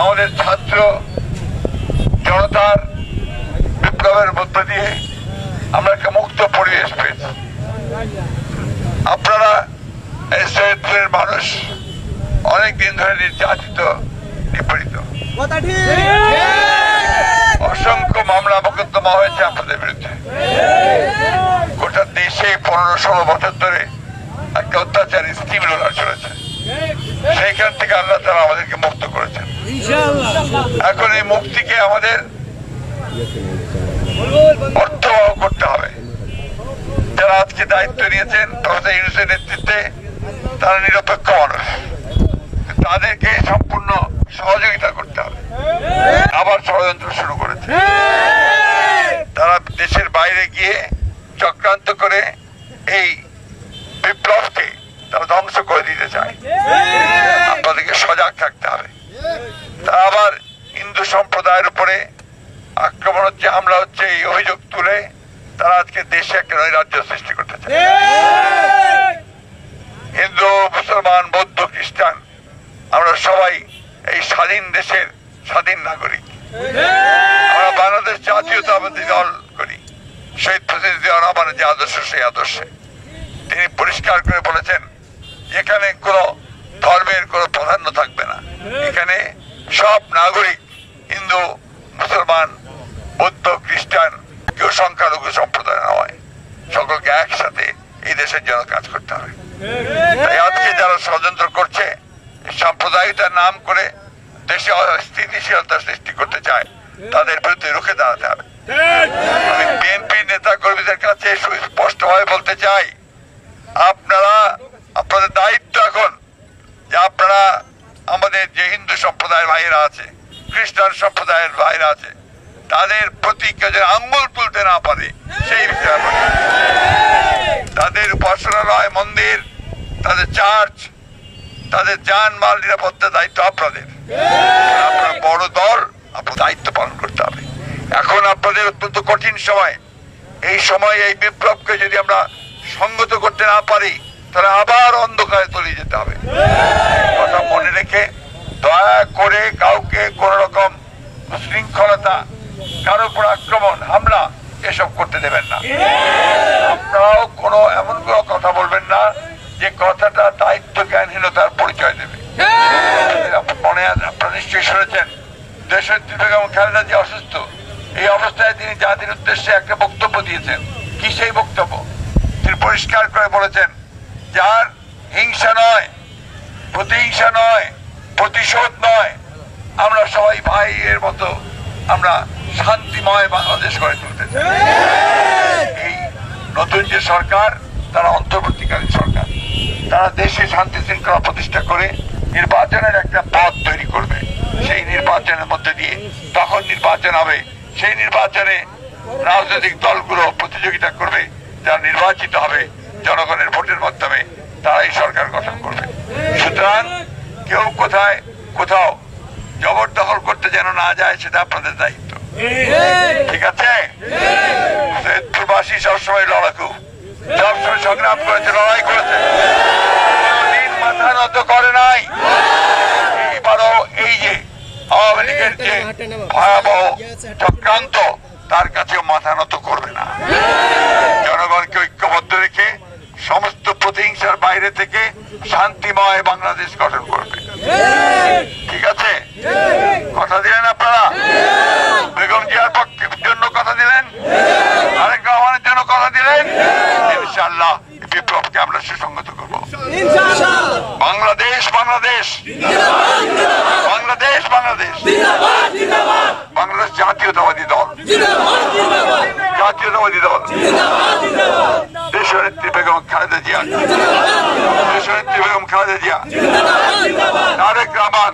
আমাদের ছাত্র জনতার বিপ্লবের মধ্য দিয়ে আমরা একটা মুক্ত পরিবেশ পেয়েছি। আপনারা এই সৈয়দপুরের মানুষ অনেকদিন ধরে নির্যাতিত, নিপীড়িত, অসংখ্য মামলা মোকদ্দমা হয়েছে আপনাদের বিরুদ্ধে। গোটা দেশে 15-16 বছর ধরে একটা অত্যাচারী স্টিম রোলার চলেছে। সেইখান থেকে আল্লাহ তাআলা আমাদেরকে মুক্ত করেছেন। এখন এই মুক্তিকে আমাদের অর্থবহ করতে হবে। যারা আজকে দায়িত্ব নিয়েছেন প্রফেসর ইউনূসের নেতৃত্বে, তারা নিরপেক্ষ মানুষ, তাদেরকে সম্পূর্ণ সহযোগিতা করতে হবে। আবার ষড়যন্ত্র শুরু করেছে, তারা দেশের বাইরে গিয়ে চক্রান্ত করে এই বিপ্লবকে তারা ধ্বংস করে দিতে চায়। আপনাদেরকে সজাগ থাকতে হবে। তারা আবার হিন্দু সম্প্রদায়ের উপরে আক্রমণ হচ্ছে, হামলা হচ্ছে, এই অভিযোগ তুলে তারা আজকে দেশে একটা নৈরাজ্য সৃষ্টি করতে চায়। হিন্দু, মুসলমান, বৌদ্ধ, খ্রিস্টান, আমরা সবাই এই স্বাধীন দেশের স্বাধীন নাগরিক। আমরা বাংলাদেশ জাতীয়তাবাদী দল করি। শহীদ প্রেসিডেন্ট জিয়াউর রহমানের যে আদর্শ, সেই আদর্শে তিনি পরিষ্কার করে বলেছেন, এখানে কোন ধর্মের কোন প্রাধান্য থাকবে না। এখানে সব নাগরিক, হিন্দু, মুসলমান, বৌদ্ধ, খ্রিস্টান, কেউ সংখ্যালঘু সম্প্রদায় নয়, সকলকে একসাথে এই দেশের জন্য কাজ করতে হবে। তাই আজকে যারা ষড়যন্ত্র করছে, সাম্প্রদায়িকতার নাম করে দেশে স্থিতিশীলতা সৃষ্টি করতে চায়, তাদের বিরুদ্ধে রুখে দাঁড়াতে হবে। আমি বিএনপি নেতা কর্মীদের কাছে সুস্পষ্টভাবে বলতে চাই, আপনারা, আপনাদের দায়িত্ব এখন যে আপনারা আমাদের যে হিন্দু সম্প্রদায়ের ভাইয়েরা আছে, খ্রিস্টান সম্প্রদায়ের ভাইরা আছে, তাদের প্রতি কেউ যেন আঙ্গুল তুলতে না পারে সেই বিষয়ে তাদের উপাসনালয়, মন্দির, তাদের চার্চ, তাদের জানমাল নিরাপত্তার দায়িত্ব আপনাদের। আপনারা বড় দল, আপনার দায়িত্ব পালন করতে হবে। এখন আপনাদের অত্যন্ত কঠিন সময়। এই সময় এই বিপ্লবকে যদি আমরা সংগত করতে না পারি, তাহলে আবার অন্ধকারে তলিয়ে যেতে হবে। কথা মনে রেখে দয়া করে কাউকে কোন রকম শৃঙ্খলতা, কারো উপর আক্রমণ, হামলা এসব করতে দেবেন না। আপনারাও কোনো এমন কোনো কথা বলবেন না যে কথাটা দায়িত্ব জ্ঞানহীনতার পরিচয় দেবে। মনে আপনারা নিশ্চয়ই শুনেছেন, দেশনেত্রী বেগম খালেদা জিয়া অসুস্থ। এই অবস্থায় তিনি জাতির উদ্দেশ্যে একটা বক্তব্য দিয়েছেন। কি সেই বক্তব্য? তিনি পরিষ্কার করে বলেছেন, যার হিংসা নয়, প্রতিহিংসা নয়, প্রতিশোধ নয়, আমরা সবাই ভাইয়ের মতো আমরা শান্তিময় বাংলাদেশ গড়ে তুলতে চাই। এই নতুন যে সরকার, তারা অন্তর্বর্তীকালীন সরকার, তারা দেশে শান্তি শৃঙ্খলা প্রতিষ্ঠা করে নির্বাচনের একটা পথ তৈরি করবে। সেই নির্বাচনের মধ্যে দিয়ে তখন নির্বাচন হবে, সেই নির্বাচনে রাজনৈতিক দলগুলো প্রতিযোগিতা করবে, যারা নির্বাচিত হবে জনগণের ভোটের মাধ্যমে, তারাই সরকার গঠন করবে। সুতরাং কেউ কোথাও জবরদখল করতে যেন না যায়, সেটা আপনাদের দায়িত্ব। ঠিক আছে? সৈয়দপুরবাসী সবসময় লড়াকু, সবসময় সংগ্রাম করেছে, লড়াই করেছে, কোনদিন মাথা নত করে নাই। এইবারও এই যে আওয়ামী লীগের যে ভয়াবহ চক্রান্ত, তার কাছেও মাথা নত করবে না। জনগণকে ঐক্যবদ্ধ রেখে সমস্ত প্রতিহিংসার বাইরে থেকে শান্তিময় বাংলাদেশ গঠন করবে। ঠিক আছে? কথা দিলেন আপনারা? বেগম জিয়ার পক্ষের জন্য কথা দিলেন, তারেক রহমানের জন্য কথা দিলেন। ইনশাআল্লাহ বিপ্লবকে আমরা সুসংগত করবো। বাংলাদেশ, বাংলাদেশ, বাংলাদেশ, বাংলাদেশ, বাংলাদেশ জাতীয়তাবাদী দল, জাতীয়তাবাদী দল, দেশনেত্রী বেগম খালেদা জিয়া, দেশনেত্রী বেগম খালেদা জিয়া, তারেক রহমান।